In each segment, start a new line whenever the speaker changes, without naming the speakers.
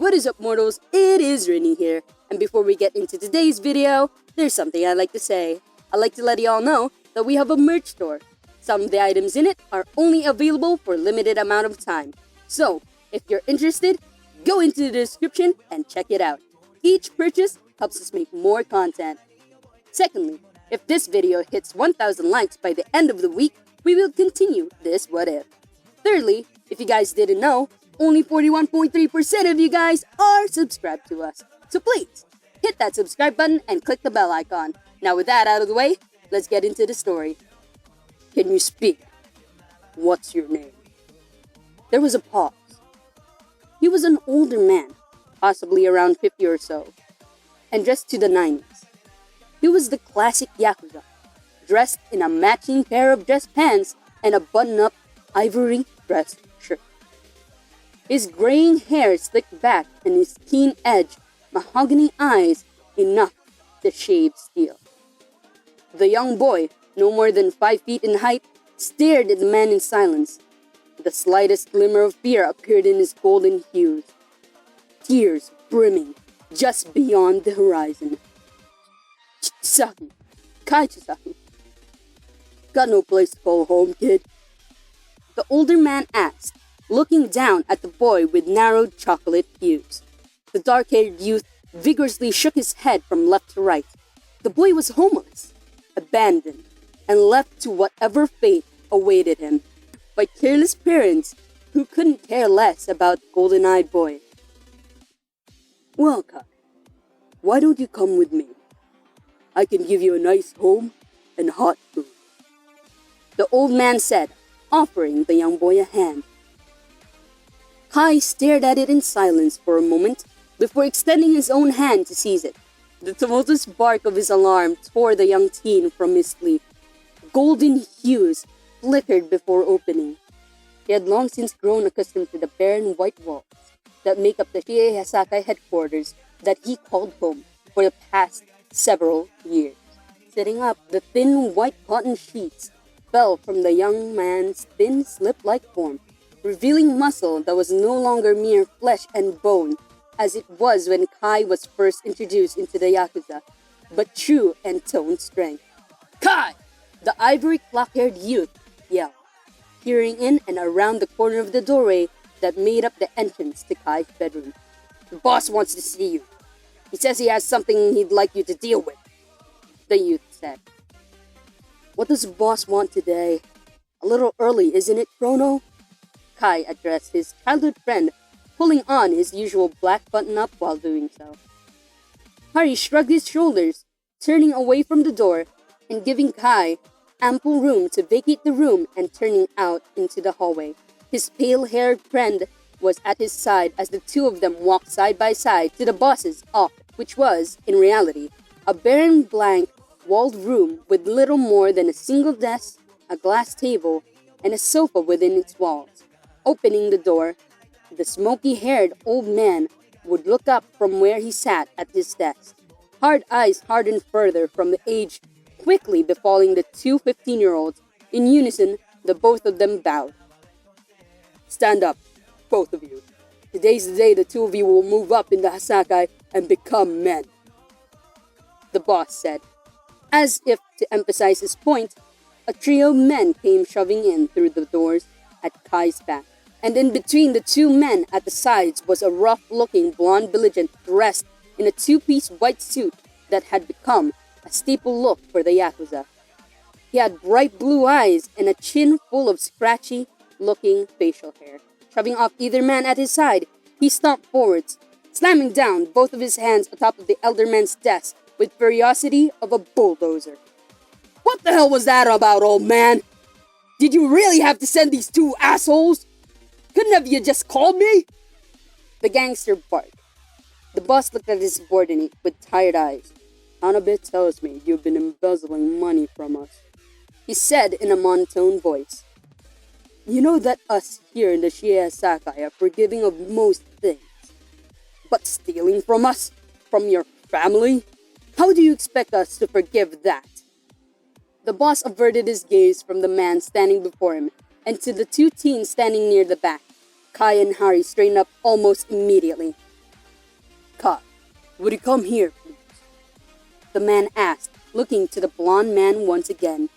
What is up, mortals? It is Rinni here, and before we get into today's video, there's something I'd like to say. I'd like to let y'all know that we have a merch store. Some of the items in it are only available for a limited amount of time. So, if you're interested, go into the description and check it out. Each purchase helps us make more content. Secondly, if this video hits 1,000 likes by the end of the week, we will continue this what if. Thirdly, if you guys didn't know, only 41.3% of you guys are subscribed to us. So please, hit that subscribe button and click the bell icon. Now with that out of the way, let's get into the story. Can you speak? What's your name? There was a pause. He was an older man, possibly around 50 or so, and dressed to the 90s. He was the classic Yakuza, dressed in a matching pair of dress pants and a button-up ivory dress shirt. His graying hair slicked back and his keen-edged mahogany eyes enough to shave steel. The young boy, no more than 5 feet in height, stared at the man in silence. The slightest glimmer of fear appeared in his golden hues. Tears brimming just beyond the horizon. Chisaki, Kai Chisaki. Got no place to call home, kid? The older man asked, looking down at the boy with narrowed chocolate hues. The dark-haired youth vigorously shook his head from left to right. The boy was homeless, abandoned, and left to whatever fate awaited him by careless parents who couldn't care less about the golden-eyed boy. Well, Kai, why don't you come with me? I can give you a nice home and hot food, the old man said, offering the young boy a hand. Kai stared at it in silence for a moment before extending his own hand to seize it. The tumultuous bark of his alarm tore the young teen from his sleep. Golden hues flickered before opening. He had long since grown accustomed to the barren white walls that make up the Shie headquarters that he called home for the past several years. Sitting up, the thin white cotton sheets fell from the young man's thin slip-like form, revealing muscle that was no longer mere flesh and bone, as it was when Kai was first introduced into the Yakuza, but true and toned strength. Kai! The ivory clock-haired youth yelled, peering in and around the corner of the doorway that made up the entrance to Kai's bedroom. The boss wants to see you. He says he has something he'd like you to deal with, the youth said. What does the boss want today? A little early, isn't it, Chrono? Kai addressed his childhood friend, pulling on his usual black button-up while doing so. Hari shrugged his shoulders, turning away from the door and giving Kai ample room to vacate the room and turning out into the hallway. His pale-haired friend was at his side as the two of them walked side by side to the boss's office, which was, in reality, a barren blank walled room with little more than a single desk, a glass table, and a sofa within its walls. Opening the door, the smoky-haired old man would look up from where he sat at his desk. Hard eyes hardened further from the age quickly befalling the two 15-year-olds. In unison, the both of them bowed. Stand up, both of you. Today's the day the two of you will move up in the Hasakai and become men, the boss said. As if to emphasize his point, a trio of men came shoving in through the doors at Kai's back, and in between the two men at the sides was a rough-looking blonde belligerent dressed in a two-piece white suit that had become a staple look for the Yakuza. He had bright blue eyes and a chin full of scratchy-looking facial hair. Shoving off either man at his side, he stomped forwards, slamming down both of his hands atop of the elder man's desk with ferocity of a bulldozer. What the hell was that about, old man? Did you really have to send these two assholes? Couldn't have you just called me? The gangster barked. The boss looked at his subordinate with tired eyes. Hanabit tells me you've been embezzling money from us, he said in a monotone voice. You know that us here in the Shie Sakai are forgiving of most things. But stealing from us? From your family? How do you expect us to forgive that? The boss averted his gaze from the man standing before him and to the two teens standing near the back. Kai and Hari straightened up almost immediately. Kai, would you come here, please? The man asked, looking to the blond man once again.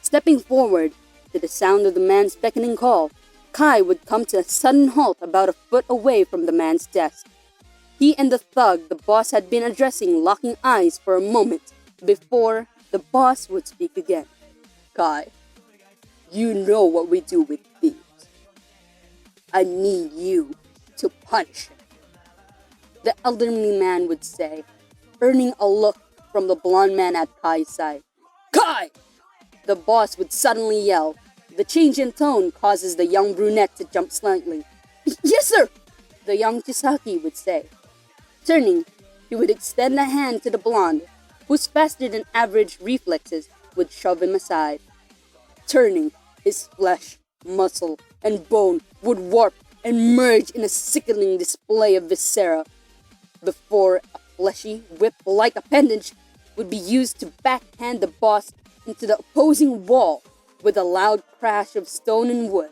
Stepping forward, to the sound of the man's beckoning call, Kai would come to a sudden halt about a foot away from the man's desk. He and the thug the boss had been addressing locking eyes for a moment before the boss would speak again. Kai, you know what we do with thieves. I need you to punish him, the elderly man would say, earning a look from the blond man at Kai's side. Kai! The boss would suddenly yell. The change in tone causes the young brunette to jump slightly. Yes, sir! The young Chisaki would say. Turning, he would extend a hand to the blonde, whose faster than average reflexes would shove him aside. Turning, his flesh, muscle, and bone would warp and merge in a sickening display of viscera, before a fleshy, whip-like appendage would be used to backhand the boss into the opposing wall with a loud crash of stone and wood.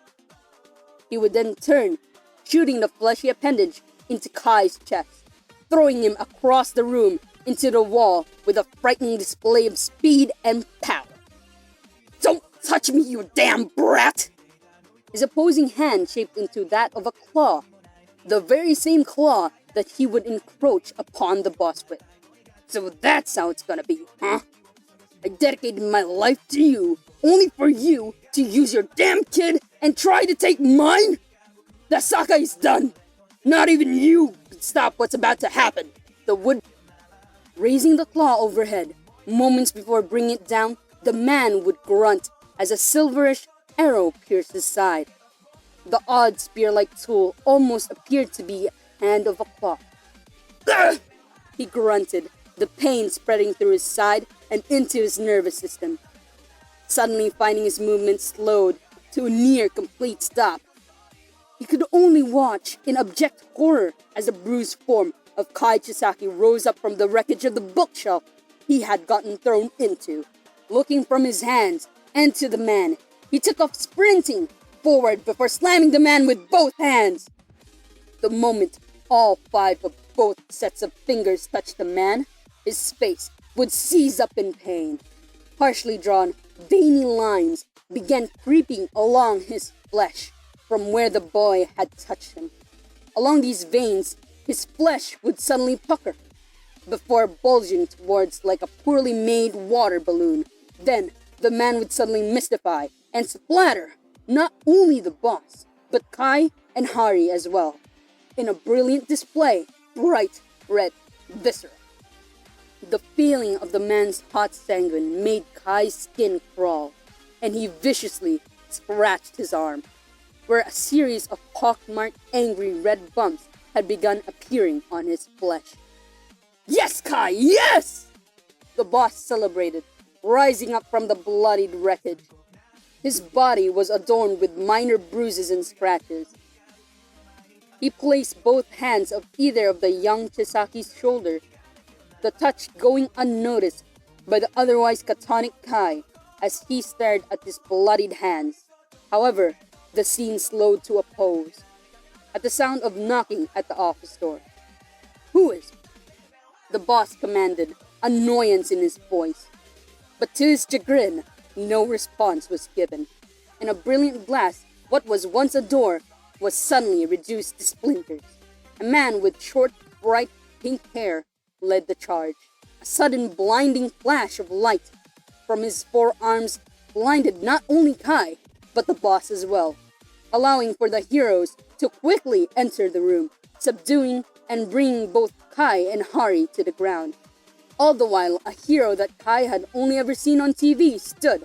He would then turn, shooting the fleshy appendage into Kai's chest, throwing him across the room into the wall with a frightening display of speed and power. Don't touch me, you damn brat! His opposing hand shaped into that of a claw, the very same claw that he would encroach upon the boss with. So that's how it's gonna be, huh? I dedicated my life to you, only for you to use your damn kid and try to take mine? The saga is done! Not even you could stop what's about to happen. The wood... Raising the claw overhead, moments before bringing it down, the man would grunt as a silverish arrow pierced his side. The odd spear-like tool almost appeared to be a hand of a claw. Ugh! He grunted, the pain spreading through his side and into his nervous system. Suddenly finding his movement slowed to a near complete stop. He could only watch in abject horror as the bruised form of Kai Chisaki rose up from the wreckage of the bookshelf he had gotten thrown into. Looking from his hands and to the man, he took off sprinting forward before slamming the man with both hands. The moment all 5 of both sets of fingers touched the man, his face would seize up in pain. Harshly drawn, veiny lines began creeping along his flesh from where the boy had touched him. Along these veins, his flesh would suddenly pucker, before bulging towards like a poorly made water balloon. Then, the man would suddenly mystify and splatter not only the boss, but Kai and Hari as well, in a brilliant display, bright red viscera. The feeling of the man's hot sanguine made Kai's skin crawl, and he viciously scratched his arm, where a series of pockmarked angry red bumps had begun appearing on his flesh. Yes, Kai, yes! The boss celebrated, rising up from the bloodied wreckage. His body was adorned with minor bruises and scratches. He placed both hands of either of the young Chisaki's shoulder, the touch going unnoticed by the otherwise catatonic Kai as he stared at his bloodied hands. However, the scene slowed to a pause at the sound of knocking at the office door. Who is it? The boss commanded, annoyance in his voice. But to his chagrin, no response was given. In a brilliant blast, what was once a door was suddenly reduced to splinters. A man with short, bright pink hair led the charge. A sudden blinding flash of light from his forearms blinded not only Kai, but the boss as well, allowing for the heroes to quickly enter the room, subduing and bringing both Kai and Hari to the ground. All the while, a hero that Kai had only ever seen on TV stood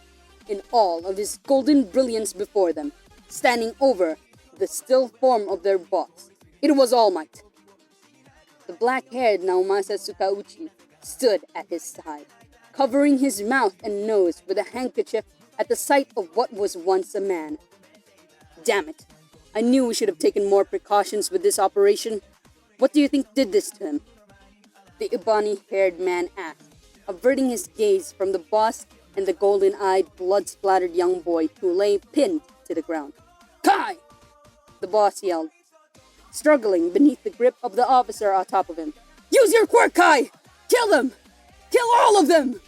in all of his golden brilliance before them, standing over the still form of their boss. It was All Might. The black-haired Naomasa Tsukauchi stood at his side, covering his mouth and nose with a handkerchief at the sight of what was once a man. Damn it. I knew we should have taken more precautions with this operation. What do you think did this to him? The ebony-haired man asked, averting his gaze from the boss and the golden-eyed, blood-splattered young boy who lay pinned to the ground. Kai! The boss yelled, struggling beneath the grip of the officer atop of him. Use your quirk, Kai! Kill them! Kill all of them!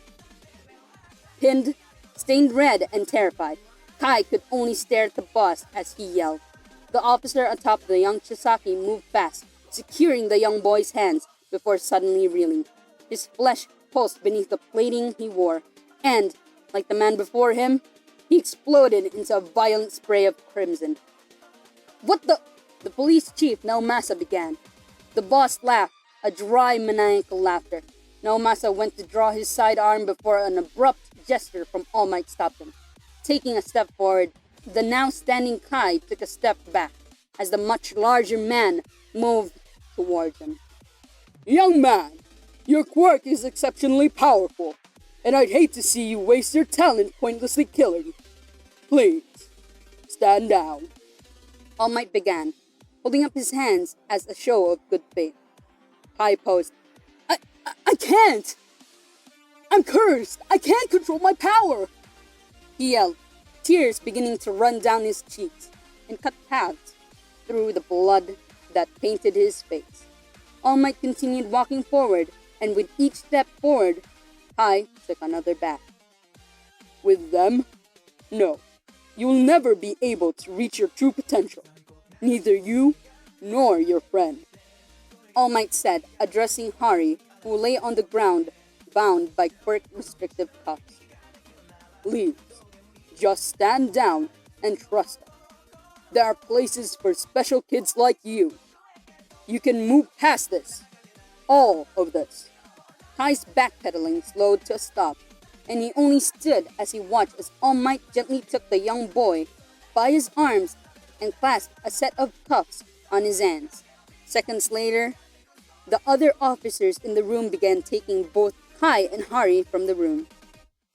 Pinned, stained red, and terrified, Kai could only stare at the boss as he yelled. The officer atop the young Chisaki moved fast, securing the young boy's hands before suddenly reeling. His flesh pulsed beneath the plating he wore, and, like the man before him, he exploded into a violent spray of crimson. What the? The police chief, Naomasa, began. The boss laughed, a dry, maniacal laughter. Naomasa went to draw his sidearm before an abrupt gesture from All Might stopped him. Taking a step forward, the now standing Kai took a step back as the much larger man moved towards him. Young man, your quirk is exceptionally powerful, and I'd hate to see you waste your talent pointlessly killing. Please, stand down. All Might began, holding up his hands as a show of good faith. Kai posed. I can't! I'm cursed! I can't control my power! He yelled, tears beginning to run down his cheeks and cut paths through the blood that painted his face. All Might continued walking forward, and with each step forward, Kai took another back. With them? No. You'll never be able to reach your true potential. Neither you nor your friend. All Might said, addressing Hari, who lay on the ground, bound by quirk restrictive cuffs. Please, just stand down and trust us. There are places for special kids like you. You can move past this. All of this. Kai's backpedaling slowed to a stop, and he only stood as he watched as All Might gently took the young boy by his arms and clasped a set of cuffs on his hands. Seconds later, the other officers in the room began taking both Kai and Hari from the room,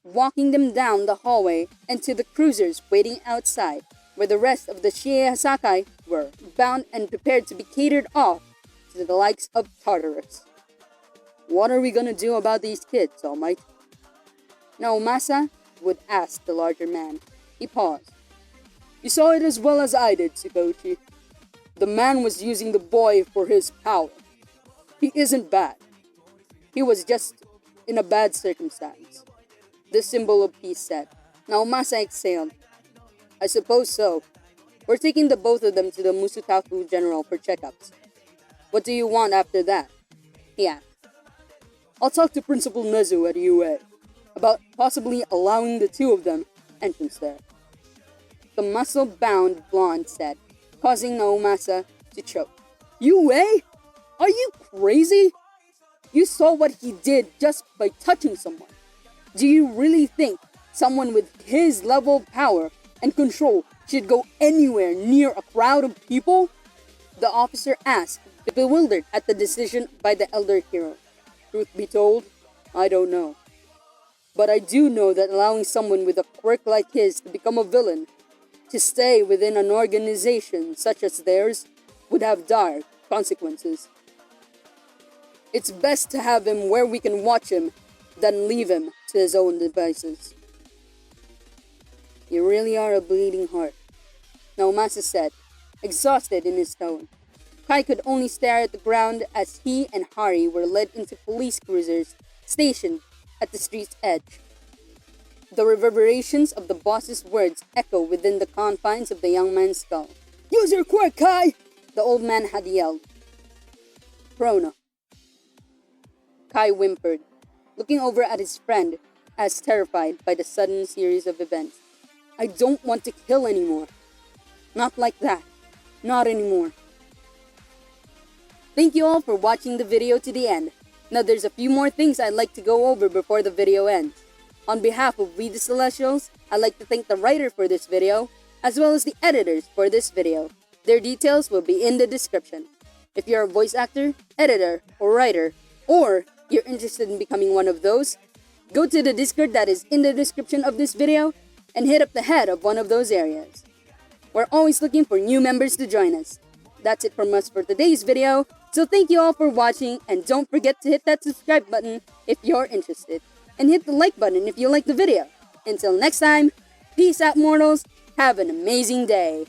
walking them down the hallway and to the cruisers waiting outside, where the rest of the Shiehasakai were, bound and prepared to be catered off to the likes of Tartarus. What are we gonna do about these kids, All Might? Naomasa would ask the larger man. He paused. You saw it as well as I did, Tsukochi. The man was using the boy for his power. He isn't bad. He was just in a bad circumstance. The symbol of peace said. Naomasa exhaled. I suppose so. We're taking the both of them to the Musutaku General for checkups. What do you want after that? He asked. I'll talk to Principal Nezu at UA about possibly allowing the two of them entrance there. The muscle-bound blonde said, causing Naomasa to choke. UA? Are you crazy? You saw what he did just by touching someone. Do you really think someone with his level of power and control should go anywhere near a crowd of people? The officer asked, bewildered at the decision by the elder hero. Truth be told, I don't know. But I do know that allowing someone with a quirk like his to become a villain, to stay within an organization such as theirs, would have dire consequences. It's best to have him where we can watch him than leave him to his own devices. You really are a bleeding heart, Naomasa said, exhausted in his tone. Kai could only stare at the ground as he and Hari were led into police cruisers stationed at the street's edge. The reverberations of the boss's words echo within the confines of the young man's skull. Use your quirk, Kai! The old man had yelled. Chrono. Kai whimpered, looking over at his friend as terrified by the sudden series of events. I don't want to kill anymore. Not like that. Not anymore. Thank you all for watching the video to the end. Now there's a few more things I'd like to go over before the video ends. On behalf of We the Celestials, I'd like to thank the writer for this video, as well as the editors for this video. Their details will be in the description. If you're a voice actor, editor, or writer, or you're interested in becoming one of those, go to the Discord that is in the description of this video and hit up the head of one of those areas. We're always looking for new members to join us. That's it from us for today's video, so thank you all for watching, and don't forget to hit that subscribe button if you're interested, and hit the like button if you like the video. Until next time, peace out mortals, have an amazing day.